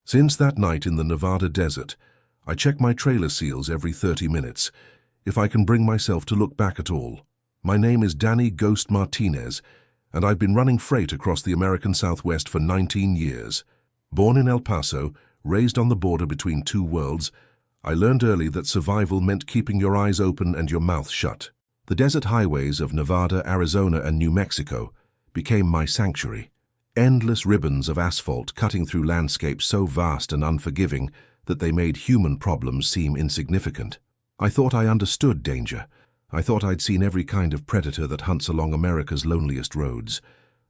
Since that night in the Nevada desert, I check my trailer seals every 30 minutes, if I can bring myself to look back at all. My name is Danny Ghost Martinez, and I've been running freight across the American Southwest for 19 years. Born in El Paso, raised on the border between two worlds, I learned early that survival meant keeping your eyes open and your mouth shut. The desert highways of Nevada, Arizona, and New Mexico became my sanctuary. Endless ribbons of asphalt cutting through landscapes so vast and unforgiving that they made human problems seem insignificant. I thought I understood danger. I thought I'd seen every kind of predator that hunts along America's loneliest roads,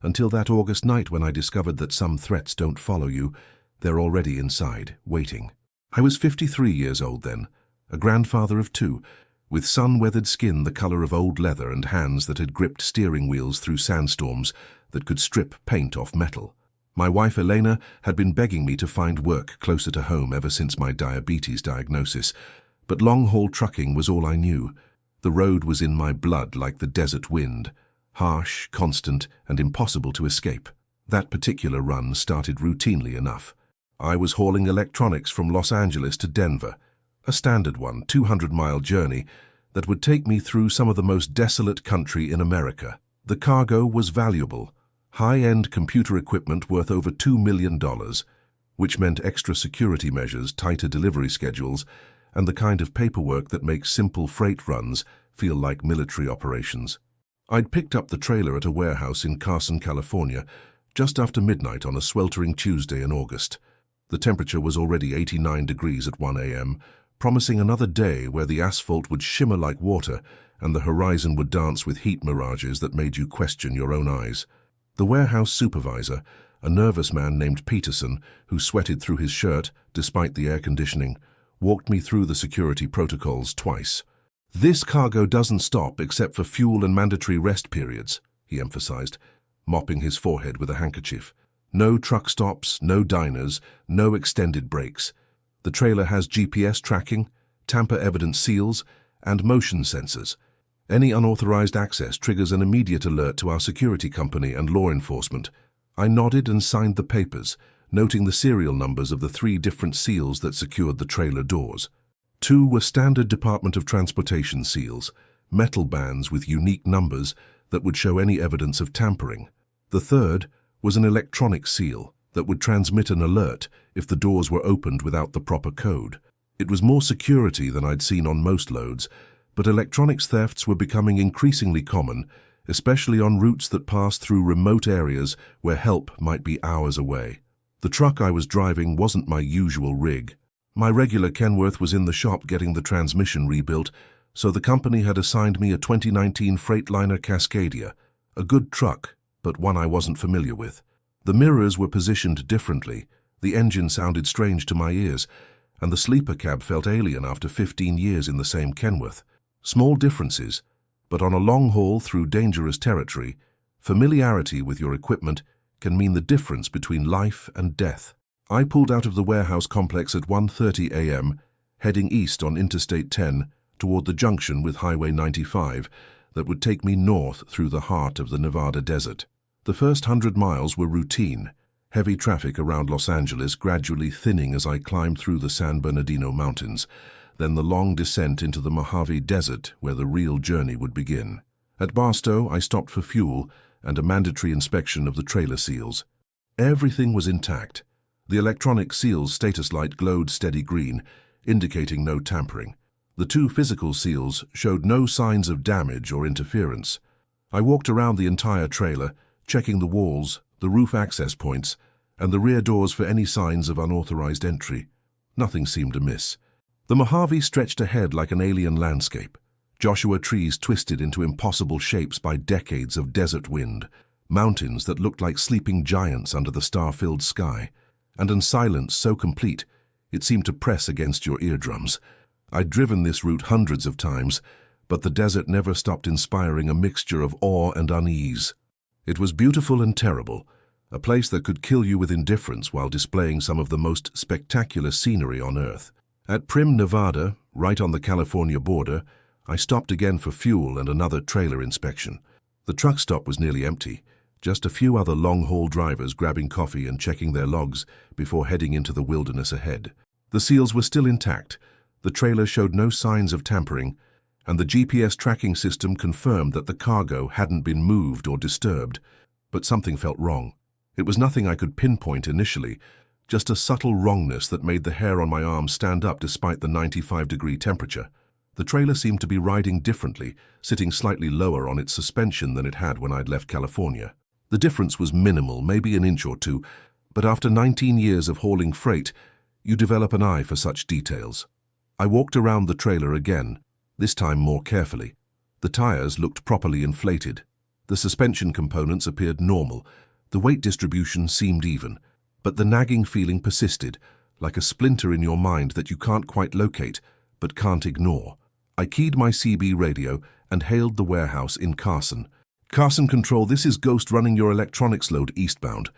until that August night when I discovered that some threats don't follow you, they're already inside, waiting. I was 53 years old then, a grandfather of two, with sun-weathered skin the color of old leather and hands that had gripped steering wheels through sandstorms that could strip paint off metal. My wife Elena had been begging me to find work closer to home ever since my diabetes diagnosis, but long-haul trucking was all I knew. The road was in my blood like the desert wind, harsh, constant, and impossible to escape. That particular run started routinely enough. I was hauling electronics from Los Angeles to Denver, a standard one, 200-mile journey that would take me through some of the most desolate country in America. The cargo was valuable, high-end computer equipment worth over $2 million, which meant extra security measures, tighter delivery schedules, and the kind of paperwork that makes simple freight runs feel like military operations. I'd picked up the trailer at a warehouse in Carson, California, just after midnight on a sweltering Tuesday in August. The temperature was already 89 degrees at 1 a.m., promising another day where the asphalt would shimmer like water and the horizon would dance with heat mirages that made you question your own eyes. The warehouse supervisor, a nervous man named Peterson, who sweated through his shirt despite the air conditioning, walked me through the security protocols twice. "This cargo doesn't stop except for fuel and mandatory rest periods," he emphasized, mopping his forehead with a handkerchief. "No truck stops, no diners, no extended breaks. The trailer has GPS tracking, tamper-evident seals, and motion sensors. Any unauthorized access triggers an immediate alert to our security company and law enforcement." I nodded and signed the papers, noting the serial numbers of the 3 different seals that secured the trailer doors. 2 were standard Department of Transportation seals, metal bands with unique numbers that would show any evidence of tampering. The 3rd was an electronic seal that would transmit an alert if the doors were opened without the proper code. It was more security than I'd seen on most loads, but electronics thefts were becoming increasingly common, especially on routes that passed through remote areas where help might be hours away. The truck I was driving wasn't my usual rig. My regular Kenworth was in the shop getting the transmission rebuilt, so the company had assigned me a 2019 Freightliner Cascadia, a good truck, but one I wasn't familiar with. The mirrors were positioned differently, the engine sounded strange to my ears, and the sleeper cab felt alien after 15 years in the same Kenworth. Small differences, but on a long haul through dangerous territory, familiarity with your equipment can mean the difference between life and death. I pulled out of the warehouse complex at 1:30 a.m., heading east on Interstate 10 toward the junction with Highway 95 that would take me north through the heart of the Nevada desert. The first 100 miles were routine, heavy traffic around Los Angeles gradually thinning as I climbed through the San Bernardino Mountains, then the long descent into the Mojave Desert where the real journey would begin. At Barstow, I stopped for fuel and a mandatory inspection of the trailer seals. Everything was intact. The electronic seal's status light glowed steady green, indicating no tampering. The 2 physical seals showed no signs of damage or interference. I walked around the entire trailer, checking the walls, the roof access points, and the rear doors for any signs of unauthorized entry. Nothing seemed amiss. The Mojave stretched ahead like an alien landscape. Joshua trees twisted into impossible shapes by decades of desert wind, mountains that looked like sleeping giants under the star-filled sky, and in silence so complete it seemed to press against your eardrums. I'd driven this route hundreds of times, but the desert never stopped inspiring a mixture of awe and unease. It was beautiful and terrible, a place that could kill you with indifference while displaying some of the most spectacular scenery on Earth. At Primm, Nevada, right on the California border, I stopped again for fuel and another trailer inspection. The truck stop was nearly empty, Just a few other long-haul drivers grabbing coffee and checking their logs before heading into the wilderness ahead. The seals were still intact, the trailer showed no signs of tampering, and the GPS tracking system confirmed that the cargo hadn't been moved or disturbed. But something felt wrong. It was nothing I could pinpoint initially, just a subtle wrongness that made the hair on my arm stand up despite the 95-degree temperature. The trailer seemed to be riding differently, sitting slightly lower on its suspension than it had when I'd left California. The difference was minimal, maybe an inch or two, but after 19 years of hauling freight, you develop an eye for such details. I walked around the trailer again, this time more carefully. The tires looked properly inflated. The suspension components appeared normal. The weight distribution seemed even. But the nagging feeling persisted, like a splinter in your mind that you can't quite locate, but can't ignore. I keyed my CB radio and hailed the warehouse in Carson. "Carson Control, this is Ghost running your electronics load eastbound.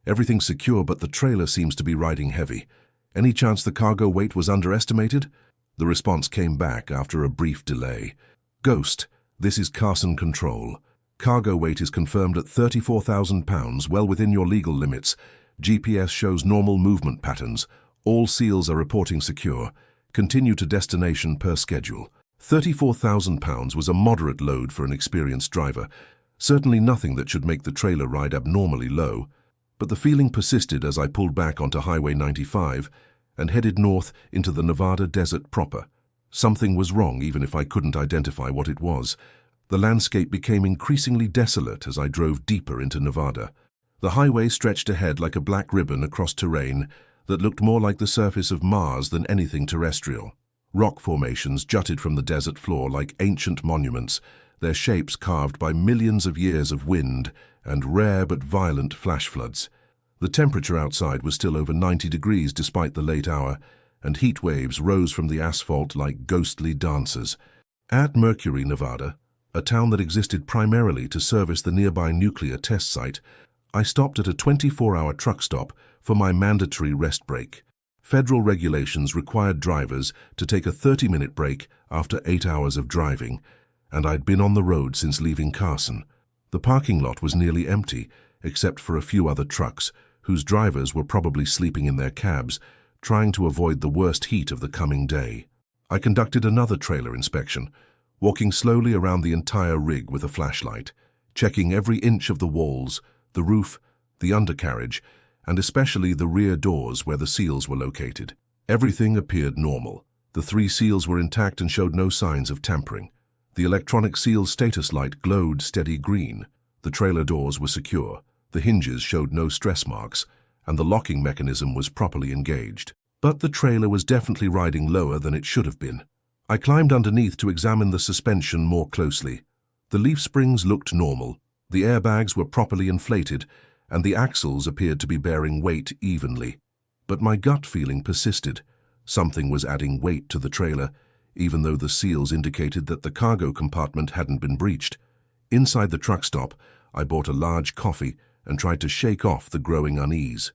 Everything's secure, but the trailer seems to be riding heavy. Any chance the cargo weight was underestimated?" The response came back after a brief delay. "Ghost, this is Carson Control. Cargo weight is confirmed at 34,000 pounds, well within your legal limits. GPS shows normal movement patterns. All seals are reporting secure. Continue to destination per schedule." 34,000 pounds was a moderate load for an experienced driver. Certainly nothing that should make the trailer ride abnormally low. But the feeling persisted as I pulled back onto Highway 95 and headed north into the Nevada desert proper. Something was wrong, even if I couldn't identify what it was. The landscape became increasingly desolate as I drove deeper into Nevada. The highway stretched ahead like a black ribbon across terrain that looked more like the surface of Mars than anything terrestrial. Rock formations jutted from the desert floor like ancient monuments, their shapes carved by millions of years of wind and rare but violent flash floods. The temperature outside was still over 90 degrees despite the late hour, and heat waves rose from the asphalt like ghostly dancers. At Mercury, Nevada, a town that existed primarily to service the nearby nuclear test site, I stopped at a 24-hour truck stop for my mandatory rest break. Federal regulations required drivers to take a 30-minute break after 8 hours of driving, and I'd been on the road since leaving Carson. The parking lot was nearly empty, except for a few other trucks, whose drivers were probably sleeping in their cabs, trying to avoid the worst heat of the coming day. I conducted another trailer inspection, walking slowly around the entire rig with a flashlight, checking every inch of the walls, the roof, the undercarriage, and especially the rear doors where the seals were located. Everything appeared normal. The 3 seals were intact and showed no signs of tampering. The electronic seal status light glowed steady green. The trailer doors were secure. The hinges showed no stress marks, and the locking mechanism was properly engaged. But the trailer was definitely riding lower than it should have been. I climbed underneath to examine the suspension more closely. The leaf springs looked normal. The airbags were properly inflated, and the axles appeared to be bearing weight evenly. But my gut feeling persisted. Something was adding weight to the trailer, even though the seals indicated that the cargo compartment hadn't been breached. Inside the truck stop, I bought a large coffee and tried to shake off the growing unease.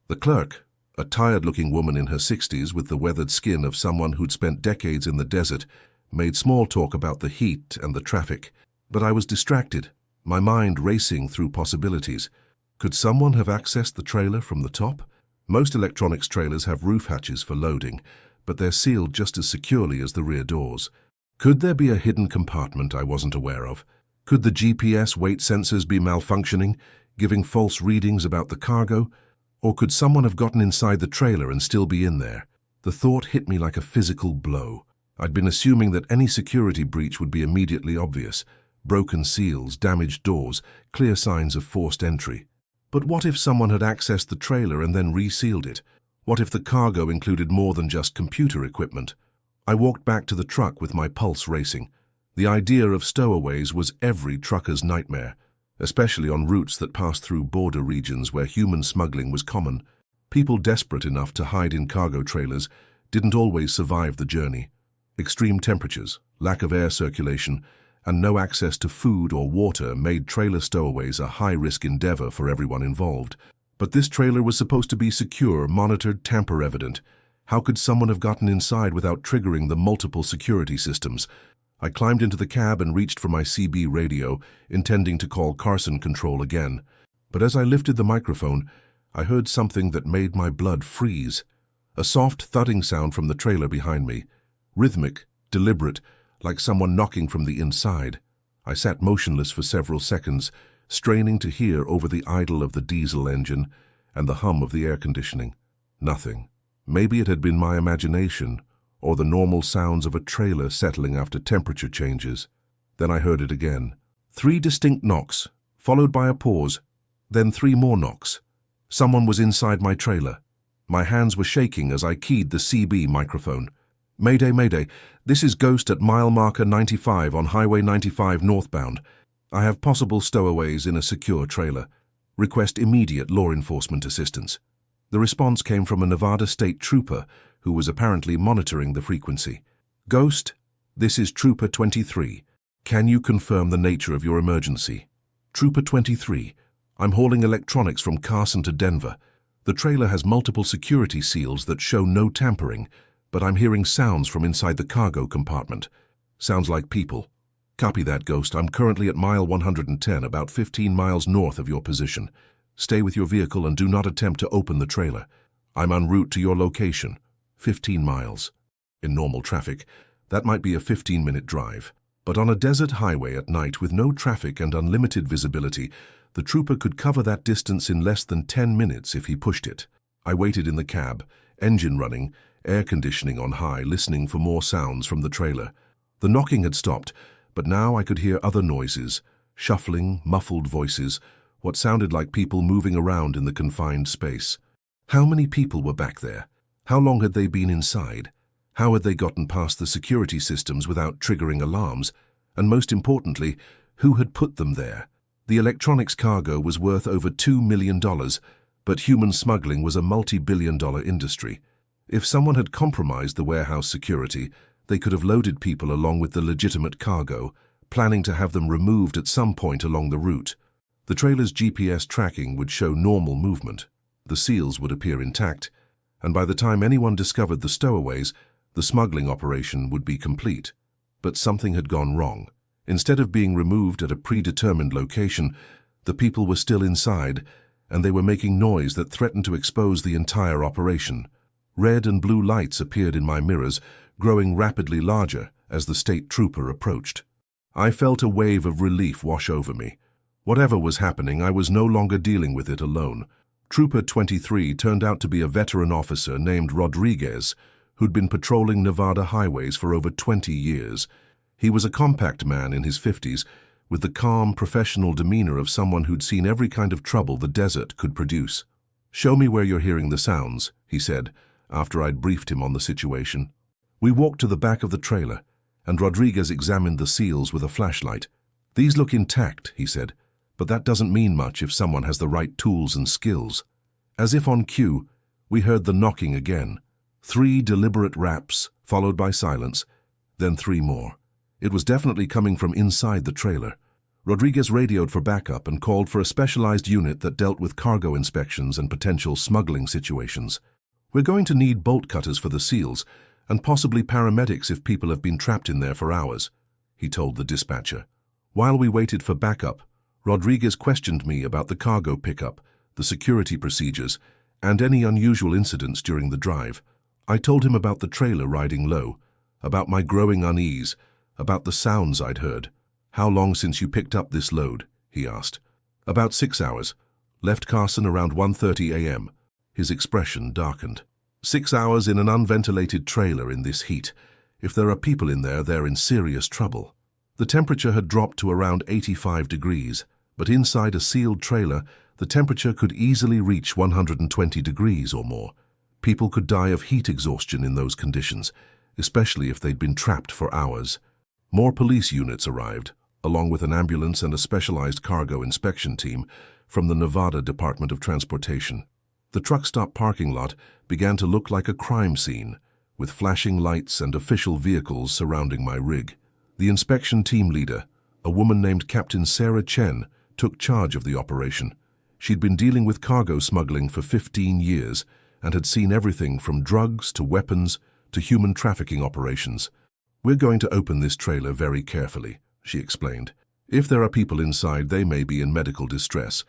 The clerk, a tired-looking woman in her 60s with the weathered skin of someone who'd spent decades in the desert, made small talk about the heat and the traffic. But I was distracted, my mind racing through possibilities. Could someone have accessed the trailer from the top? Most electronics trailers have roof hatches for loading, but they're sealed just as securely as the rear doors. Could there be a hidden compartment I wasn't aware of? Could the GPS weight sensors be malfunctioning, giving false readings about the cargo? Or could someone have gotten inside the trailer and still be in there? The thought hit me like a physical blow. I'd been assuming that any security breach would be immediately obvious. Broken seals, damaged doors, clear signs of forced entry. But what if someone had accessed the trailer and then resealed it? What if the cargo included more than just computer equipment? I walked back to the truck with my pulse racing. The idea of stowaways was every trucker's nightmare, especially on routes that passed through border regions where human smuggling was common. People desperate enough to hide in cargo trailers didn't always survive the journey. Extreme temperatures, lack of air circulation, and no access to food or water made trailer stowaways a high-risk endeavor for everyone involved. But this trailer was supposed to be secure, monitored, tamper-evident. How could someone have gotten inside without triggering the multiple security systems? I climbed into the cab and reached for my CB radio, intending to call Carson Control again. But as I lifted the microphone, I heard something that made my blood freeze. A soft thudding sound from the trailer behind me. Rhythmic, deliberate, like someone knocking from the inside. I sat motionless for several seconds, straining to hear over the idle of the diesel engine and the hum of the air conditioning. Nothing. Maybe it had been my imagination, or the normal sounds of a trailer settling after temperature changes. Then I heard it again. 3 distinct knocks, followed by a pause, then 3 more knocks. Someone was inside my trailer. My hands were shaking as I keyed the CB microphone. Mayday, mayday, this is Ghost at mile marker 95 on Highway 95 northbound. I have possible stowaways in a secure trailer. Request immediate law enforcement assistance. The response came from a Nevada state trooper who was apparently monitoring the frequency. Ghost, this is Trooper 23. Can you confirm the nature of your emergency? Trooper 23, I'm hauling electronics from Carson to Denver. The trailer has multiple security seals that show no tampering, but I'm hearing sounds from inside the cargo compartment. Sounds like people. Copy that, Ghost. I'm currently at mile 110, about 15 miles north of your position. Stay with your vehicle and do not attempt to open the trailer. I'm en route to your location, 15 miles. In normal traffic, that might be a 15-minute drive. But on a desert highway at night with no traffic and unlimited visibility, the trooper could cover that distance in less than 10 minutes if he pushed it. I waited in the cab, engine running, air conditioning on high, listening for more sounds from the trailer. The knocking had stopped, but now I could hear other noises, shuffling, muffled voices, what sounded like people moving around in the confined space. How many people were back there? How long had they been inside? How had they gotten past the security systems without triggering alarms? And most importantly, who had put them there? The electronics cargo was worth over $2 million, but human smuggling was a multi-billion-dollar industry. If someone had compromised the warehouse security, they could have loaded people along with the legitimate cargo, planning to have them removed at some point along the route. The trailer's GPS tracking would show normal movement. The seals would appear intact, and by the time anyone discovered the stowaways, the smuggling operation would be complete. But something had gone wrong. Instead of being removed at a predetermined location, the people were still inside, and they were making noise that threatened to expose the entire operation. Red and blue lights appeared in my mirrors, growing rapidly larger as the state trooper approached. I felt a wave of relief wash over me. Whatever was happening, I was no longer dealing with it alone. Trooper 23 turned out to be a veteran officer named Rodriguez, who'd been patrolling Nevada highways for over 20 years. He was a compact man in his 50s, with the calm, professional demeanor of someone who'd seen every kind of trouble the desert could produce. "Show me where you're hearing the sounds," he said, after I'd briefed him on the situation. We walked to the back of the trailer, and Rodriguez examined the seals with a flashlight. "These look intact," he said, "but that doesn't mean much if someone has the right tools and skills." As if on cue, we heard the knocking again. 3 deliberate raps, followed by silence, then 3 more. It was definitely coming from inside the trailer. Rodriguez radioed for backup and called for a specialized unit that dealt with cargo inspections and potential smuggling situations. "We're going to need bolt cutters for the seals, and possibly paramedics if people have been trapped in there for hours," he told the dispatcher. While we waited for backup, Rodriguez questioned me about the cargo pickup, the security procedures, and any unusual incidents during the drive. I told him about the trailer riding low, about my growing unease, about the sounds I'd heard. "How long since you picked up this load?" he asked. "About 6 hours. Left Carson around 1:30 a.m. His expression darkened. 6 hours in an unventilated trailer in this heat. If there are people in there, they're in serious trouble. The temperature had dropped to around 85 degrees, but inside a sealed trailer, the temperature could easily reach 120 degrees or more. People could die of heat exhaustion in those conditions, especially if they'd been trapped for hours. More police units arrived, along with an ambulance and a specialized cargo inspection team from the Nevada Department of Transportation. The truck stop parking lot began to look like a crime scene, with flashing lights and official vehicles surrounding my rig. The inspection team leader, a woman named Captain Sarah Chen, took charge of the operation. She'd been dealing with cargo smuggling for 15 years and had seen everything from drugs to weapons to human trafficking operations. "We're going to open this trailer very carefully," she explained. "If there are people inside, they may be in medical distress.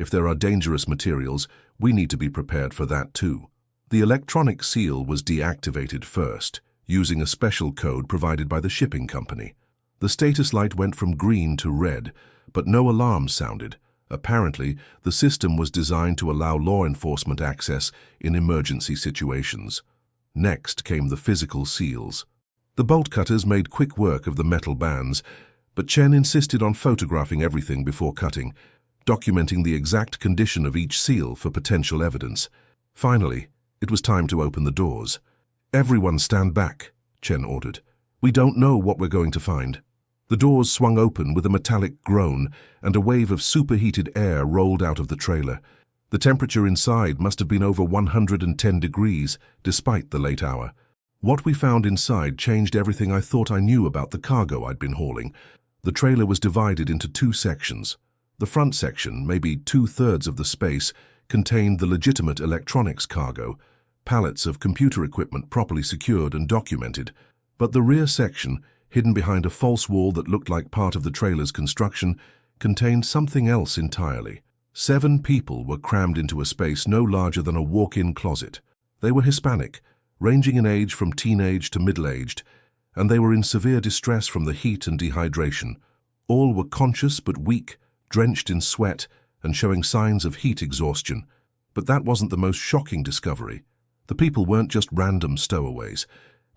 If there are dangerous materials, we need to be prepared for that too. The electronic seal was deactivated first, using a special code provided by the shipping company. The status light went from green to red, but no alarms sounded. Apparently, the system was designed to allow law enforcement access in emergency situations. Next came the physical seals. The bolt cutters made quick work of the metal bands, but Chen insisted on photographing everything before cutting, documenting the exact condition of each seal for potential evidence. Finally, it was time to open the doors. "Everyone stand back," Chen ordered. "We don't know what we're going to find." The doors swung open with a metallic groan, and a wave of superheated air rolled out of the trailer. The temperature inside must have been over 110 degrees, despite the late hour. What we found inside changed everything I thought I knew about the cargo I'd been hauling. The trailer was divided into two sections. The front section, maybe 2/3 of the space, contained the legitimate electronics cargo, pallets of computer equipment properly secured and documented. But the rear section, hidden behind a false wall that looked like part of the trailer's construction, contained something else entirely. 7 people were crammed into a space no larger than a walk-in closet. They were Hispanic, ranging in age from teenage to middle-aged, and they were in severe distress from the heat and dehydration. All were conscious but weak, drenched in sweat, and showing signs of heat exhaustion. But that wasn't the most shocking discovery. The people weren't just random stowaways.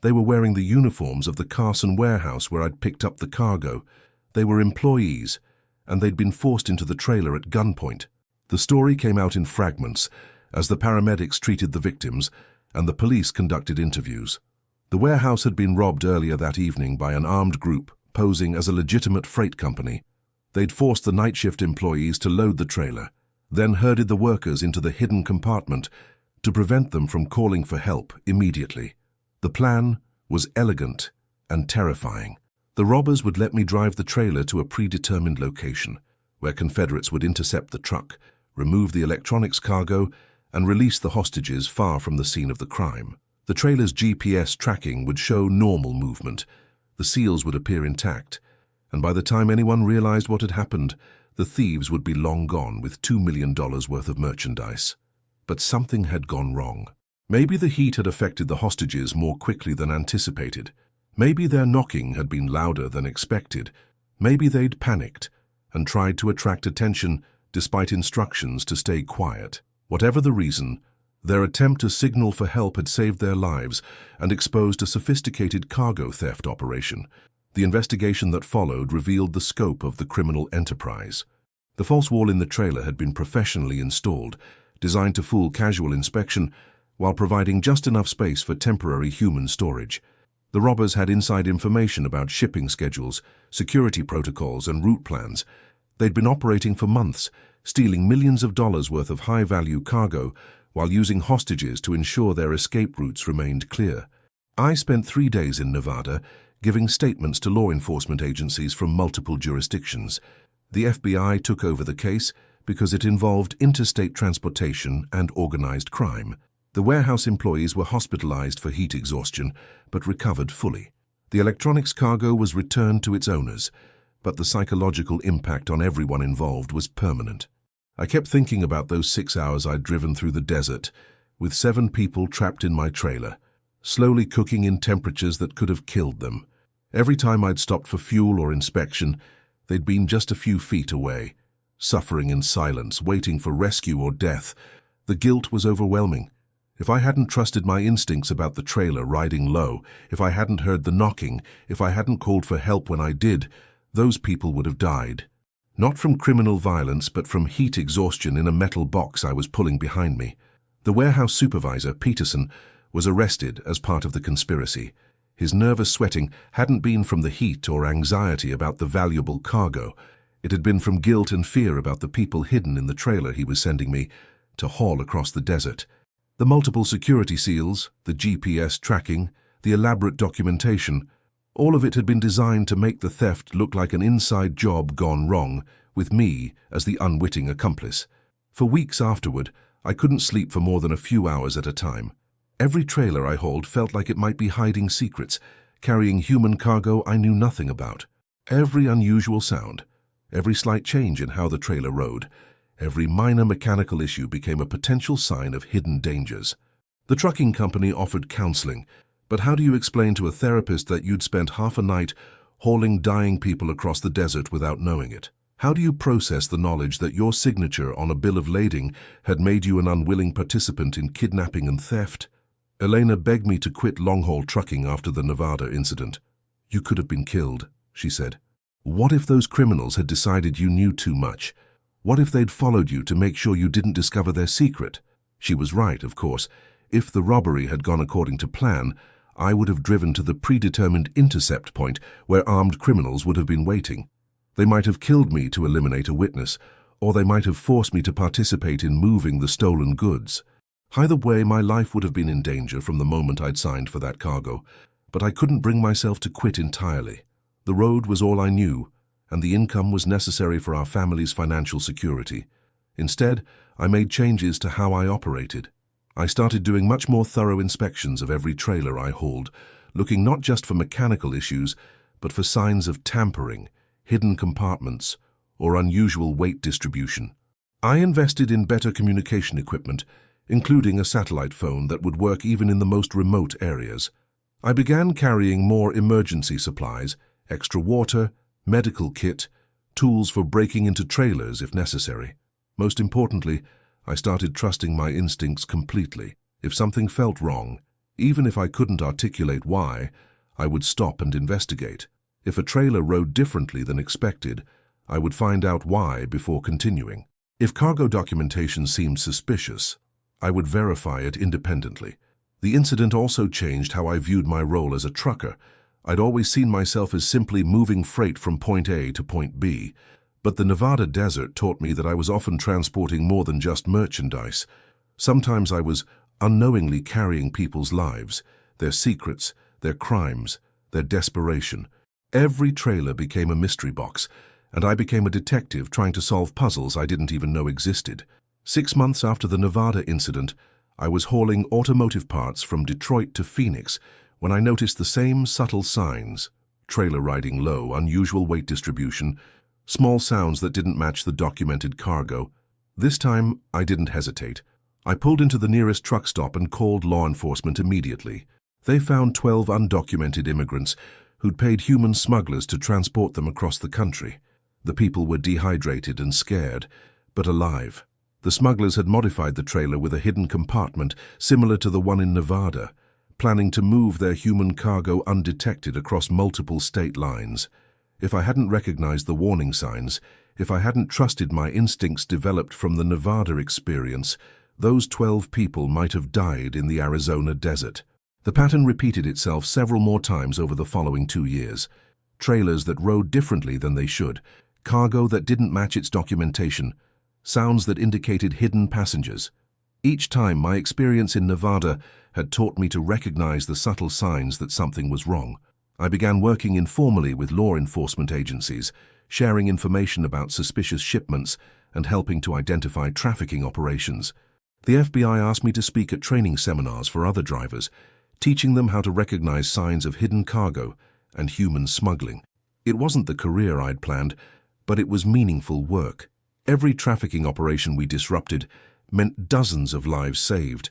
They were wearing the uniforms of the Carson warehouse where I'd picked up the cargo. They were employees, and they'd been forced into the trailer at gunpoint. The story came out in fragments as the paramedics treated the victims and the police conducted interviews. The warehouse had been robbed earlier that evening by an armed group posing as a legitimate freight company. They'd forced the night shift employees to load the trailer, then herded the workers into the hidden compartment to prevent them from calling for help immediately. The plan was elegant and terrifying. The robbers would let me drive the trailer to a predetermined location, where Confederates would intercept the truck, remove the electronics cargo, and release the hostages far from the scene of the crime. The trailer's GPS tracking would show normal movement. The seals would appear intact, and by the time anyone realized what had happened, the thieves would be long gone with $2 million worth of merchandise. But something had gone wrong. Maybe the heat had affected the hostages more quickly than anticipated. Maybe their knocking had been louder than expected. Maybe they'd panicked and tried to attract attention despite instructions to stay quiet. Whatever the reason, their attempt to signal for help had saved their lives and exposed a sophisticated cargo theft operation. The investigation that followed revealed the scope of the criminal enterprise. The false wall in the trailer had been professionally installed, designed to fool casual inspection while providing just enough space for temporary human storage. The robbers had inside information about shipping schedules, security protocols, and route plans. They'd been operating for months, stealing millions of dollars worth of high-value cargo while using hostages to ensure their escape routes remained clear. I spent 3 days in Nevada, giving statements to law enforcement agencies from multiple jurisdictions. The FBI took over the case because it involved interstate transportation and organized crime. The warehouse employees were hospitalized for heat exhaustion, but recovered fully. The electronics cargo was returned to its owners, but the psychological impact on everyone involved was permanent. I kept thinking about those 6 hours I'd driven through the desert, with 7 people trapped in my trailer, slowly cooking in temperatures that could have killed them. Every time I'd stopped for fuel or inspection, they'd been just a few feet away, suffering in silence, waiting for rescue or death. The guilt was overwhelming. If I hadn't trusted my instincts about the trailer riding low, if I hadn't heard the knocking, if I hadn't called for help when I did, those people would have died. Not from criminal violence, but from heat exhaustion in a metal box I was pulling behind me. The warehouse supervisor, Peterson, was arrested as part of the conspiracy. His nervous sweating hadn't been from the heat or anxiety about the valuable cargo. It had been from guilt and fear about the people hidden in the trailer he was sending me to haul across the desert. The multiple security seals, the GPS tracking, the elaborate documentation, all of it had been designed to make the theft look like an inside job gone wrong, with me as the unwitting accomplice. For weeks afterward, I couldn't sleep for more than a few hours at a time. Every trailer I hauled felt like it might be hiding secrets, carrying human cargo I knew nothing about. Every unusual sound, every slight change in how the trailer rode, Every minor mechanical issue became a potential sign of hidden dangers. The trucking company offered counseling, but how do you explain to a therapist that you'd spent half a night hauling dying people across the desert without knowing it? How do you process the knowledge that your signature on a bill of lading had made you an unwilling participant in kidnapping and theft? Elena begged me to quit long-haul trucking after the Nevada incident. "You could have been killed," she said. "What if those criminals had decided you knew too much? What if they'd followed you to make sure you didn't discover their secret?" She was right, of course. If the robbery had gone according to plan, I would have driven to the predetermined intercept point where armed criminals would have been waiting. They might have killed me to eliminate a witness, or they might have forced me to participate in moving the stolen goods. Either way, my life would have been in danger from the moment I'd signed for that cargo, but I couldn't bring myself to quit entirely. The road was all I knew, and the income was necessary for our family's financial security. Instead, I made changes to how I operated. I started doing much more thorough inspections of every trailer I hauled, looking not just for mechanical issues, but for signs of tampering, hidden compartments, or unusual weight distribution. I invested in better communication equipment, including a satellite phone that would work even in the most remote areas. I began carrying more emergency supplies, extra water, medical kit, tools for breaking into trailers if necessary. Most importantly, I started trusting my instincts completely. If something felt wrong, even if I couldn't articulate why, I would stop and investigate. If a trailer rode differently than expected, I would find out why before continuing. If cargo documentation seemed suspicious, I would verify it independently. The incident also changed how I viewed my role as a trucker. I'd always seen myself as simply moving freight from point A to point B, but the Nevada desert taught me that I was often transporting more than just merchandise. Sometimes I was unknowingly carrying people's lives, their secrets, their crimes, their desperation. Every trailer became a mystery box, and I became a detective trying to solve puzzles I didn't even know existed. 6 months after the Nevada incident, I was hauling automotive parts from Detroit to Phoenix when I noticed the same subtle signs: trailer riding low, unusual weight distribution, small sounds that didn't match the documented cargo. This time, I didn't hesitate. I pulled into the nearest truck stop and called law enforcement immediately. They found 12 undocumented immigrants who'd paid human smugglers to transport them across the country. The people were dehydrated and scared, but alive. The smugglers had modified the trailer with a hidden compartment similar to the one in Nevada, planning to move their human cargo undetected across multiple state lines. If I hadn't recognized the warning signs, if I hadn't trusted my instincts developed from the Nevada experience, those 12 people might have died in the Arizona desert. The pattern repeated itself several more times over the following 2 years. Trailers that rode differently than they should, cargo that didn't match its documentation, sounds that indicated hidden passengers. Each time, my experience in Nevada had taught me to recognize the subtle signs that something was wrong. I began working informally with law enforcement agencies, sharing information about suspicious shipments and helping to identify trafficking operations. The FBI asked me to speak at training seminars for other drivers, teaching them how to recognize signs of hidden cargo and human smuggling. It wasn't the career I'd planned, but it was meaningful work. Every trafficking operation we disrupted meant dozens of lives saved,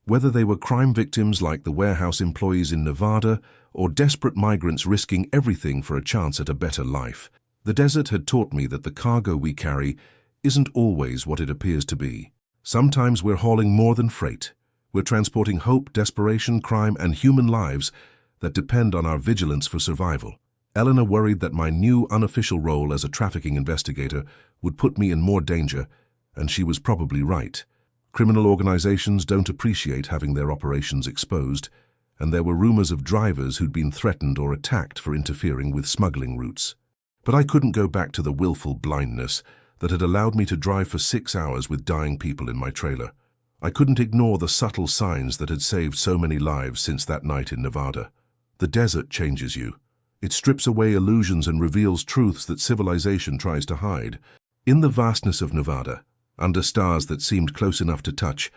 whether they were crime victims like the warehouse employees in Nevada or desperate migrants risking everything for a chance at a better life. The desert had taught me that the cargo we carry isn't always what it appears to be. Sometimes we're hauling more than freight. We're transporting hope, desperation, crime, and human lives that depend on our vigilance for survival. Elena worried that my new unofficial role as a trafficking investigator would put me in more danger, and she was probably right. Criminal organizations don't appreciate having their operations exposed, and there were rumors of drivers who'd been threatened or attacked for interfering with smuggling routes. But I couldn't go back to the willful blindness that had allowed me to drive for 6 hours with dying people in my trailer. I couldn't ignore the subtle signs that had saved so many lives since that night in Nevada. The desert changes you. It strips away illusions and reveals truths that civilization tries to hide. In the vastness of Nevada, under stars that seemed close enough to touch,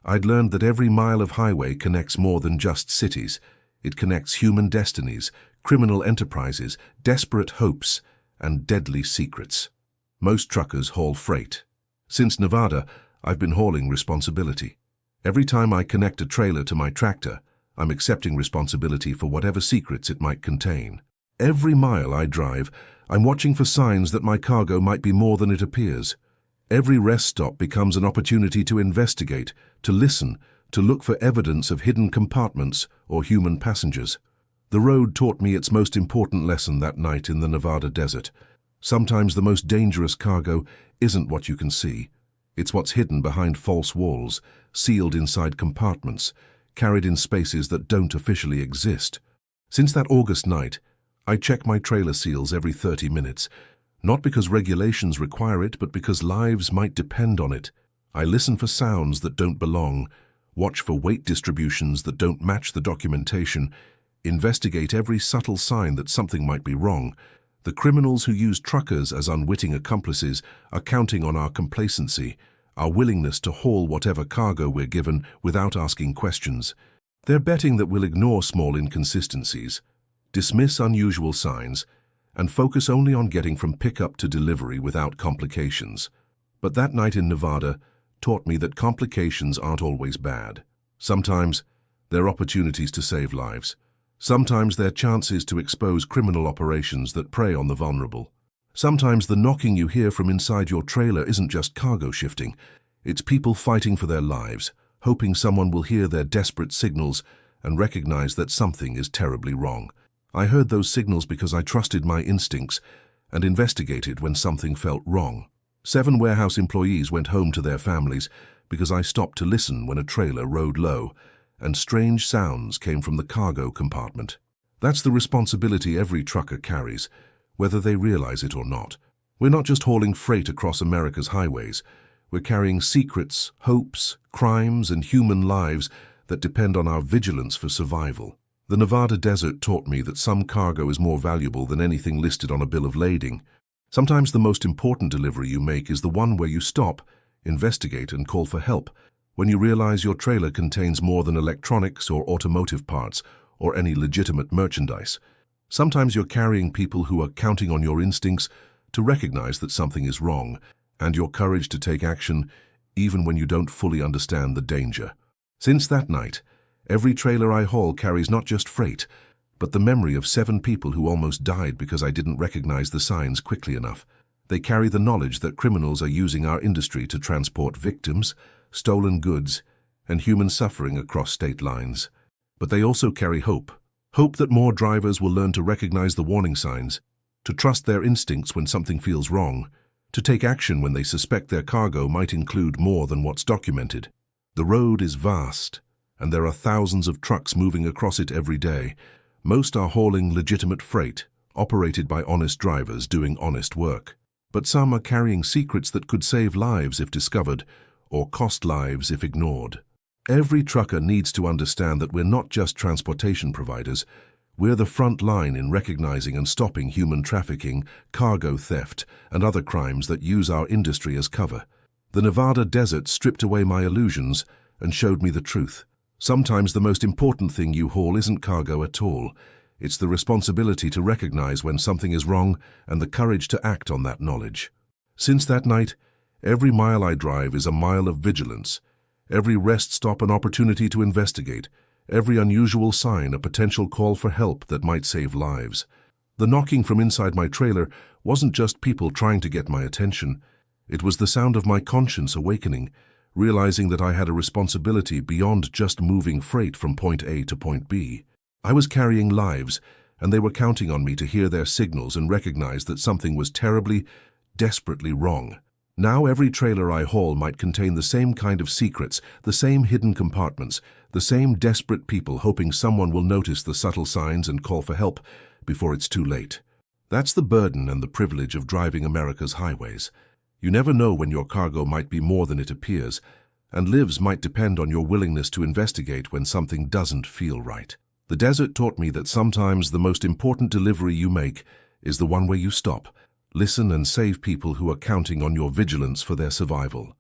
I'd learned that every mile of highway connects more than just cities. It connects human destinies, criminal enterprises, desperate hopes, and deadly secrets. Most truckers haul freight. Since Nevada, I've been hauling responsibility. Every time I connect a trailer to my tractor, I'm accepting responsibility for whatever secrets it might contain. Every mile I drive, I'm watching for signs that my cargo might be more than it appears. Every rest stop becomes an opportunity to investigate, to listen, to look for evidence of hidden compartments or human passengers. The road taught me its most important lesson that night in the Nevada desert. Sometimes the most dangerous cargo isn't what you can see. It's what's hidden behind false walls, sealed inside compartments, carried in spaces that don't officially exist. Since that August night, I check my trailer seals every 30 minutes, not because regulations require it, but because lives might depend on it. I listen for sounds that don't belong, watch for weight distributions that don't match the documentation, investigate every subtle sign that something might be wrong. The criminals who use truckers as unwitting accomplices are counting on our complacency, our willingness to haul whatever cargo we're given without asking questions. They're betting that we'll ignore small inconsistencies, dismiss unusual signs, and focus only on getting from pickup to delivery without complications. But that night in Nevada taught me that complications aren't always bad. Sometimes they're opportunities to save lives. Sometimes they're chances to expose criminal operations that prey on the vulnerable. Sometimes the knocking you hear from inside your trailer isn't just cargo shifting. It's people fighting for their lives, hoping someone will hear their desperate signals and recognize that something is terribly wrong. I heard those signals because I trusted my instincts and investigated when something felt wrong. 7 warehouse employees went home to their families because I stopped to listen when a trailer rode low and strange sounds came from the cargo compartment. That's the responsibility every trucker carries, whether they realize it or not. We're not just hauling freight across America's highways. We're carrying secrets, hopes, crimes, and human lives that depend on our vigilance for survival. The Nevada desert taught me that some cargo is more valuable than anything listed on a bill of lading. Sometimes the most important delivery you make is the one where you stop, investigate, and call for help, when you realize your trailer contains more than electronics or automotive parts or any legitimate merchandise. Sometimes you're carrying people who are counting on your instincts to recognize that something is wrong and your courage to take action even when you don't fully understand the danger. Since that night, every trailer I haul carries not just freight, but the memory of 7 people who almost died because I didn't recognize the signs quickly enough. They carry the knowledge that criminals are using our industry to transport victims, stolen goods, and human suffering across state lines. But they also carry hope. Hope that more drivers will learn to recognize the warning signs, to trust their instincts when something feels wrong, to take action when they suspect their cargo might include more than what's documented. The road is vast, and there are thousands of trucks moving across it every day. Most are hauling legitimate freight, operated by honest drivers doing honest work. But some are carrying secrets that could save lives if discovered, or cost lives if ignored. Every trucker needs to understand that we're not just transportation providers. We're the front line in recognizing and stopping human trafficking, cargo theft, and other crimes that use our industry as cover. The Nevada desert stripped away my illusions and showed me the truth. Sometimes the most important thing you haul isn't cargo at all. It's the responsibility to recognize when something is wrong and the courage to act on that knowledge. Since that night, every mile I drive is a mile of vigilance. Every rest stop an opportunity to investigate. Every unusual sign a potential call for help that might save lives. The knocking from inside my trailer wasn't just people trying to get my attention. It was the sound of my conscience awakening, realizing that I had a responsibility beyond just moving freight from point A to point B. I was carrying lives, and they were counting on me to hear their signals and recognize that something was terribly, desperately wrong. Now every trailer I haul might contain the same kind of secrets, the same hidden compartments, the same desperate people hoping someone will notice the subtle signs and call for help before it's too late. That's the burden and the privilege of driving America's highways. You never know when your cargo might be more than it appears, and lives might depend on your willingness to investigate when something doesn't feel right. The desert taught me that sometimes the most important delivery you make is the one where you stop, listen, and save people who are counting on your vigilance for their survival.